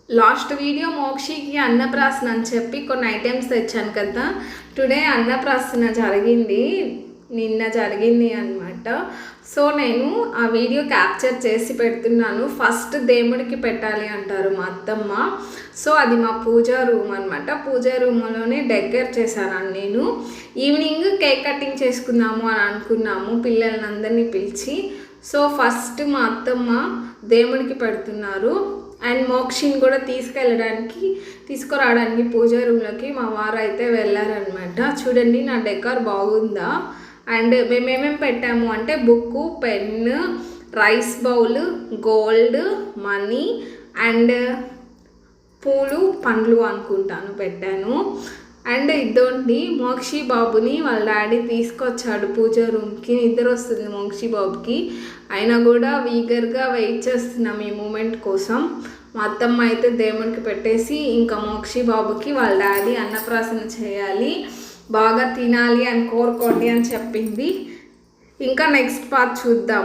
Last video మోక్షికి అన్నప్రాసన అని చెప్పి కొన్ని ఐటమ్స్ తెచ్చాను కదా. టుడే అన్నప్రాసన జరిగింది, నిన్న జరిగింది అనమాట. సో నేను ఆ వీడియో క్యాప్చర్ చేసి పెడుతున్నాను. ఫస్ట్ దేవుడికి పెట్టాలి అంటారు మా అత్తమ్మ. సో అది మా పూజా రూమ్ అనమాట. పూజా రూమ్లోనే డెకరేట్ చేశాను నేను. ఈవినింగ్ కేక్ కటింగ్ చేసుకుందాము అని అనుకున్నాము పిల్లల్ని అందరినీ పిలిచి. సో ఫస్ట్ మా అత్తమ్మ దేవుడికి పెడుతున్నారు. అండ్ మోక్షిని కూడా తీసుకురావడానికి పూజా రూమ్లోకి మా వారు అయితే వెళ్ళారనమాట. చూడండి నా డెకర్ బాగుందా. అండ్ మేమేమేమి పెట్టాము అంటే book, pen, rice bowl, gold, money and పూలు, పండ్లు అనుకుంటాను పెట్టాను. అండ్ ఇదోండి మోక్షి బాబుని వాళ్ళ డాడీ తీసుకొచ్చాడు పూజా రూమ్కి. నిద్ర వస్తుంది మోక్షి బాబుకి, అయినా కూడా వీగర్గా వెయిట్ చేస్తున్నాం ఈ మూమెంట్ కోసం. మా అత్తమ్మ అయితే దేవుడికి పెట్టేసి ఇంకా మోక్షి బాబుకి వాళ్ళ డాడీ అన్నప్రాసన చేయాలి, బాగా తినాలి అని కోరుకోండి అని చెప్పింది. ఇంకా నెక్స్ట్ పార్ట్ చూద్దాం.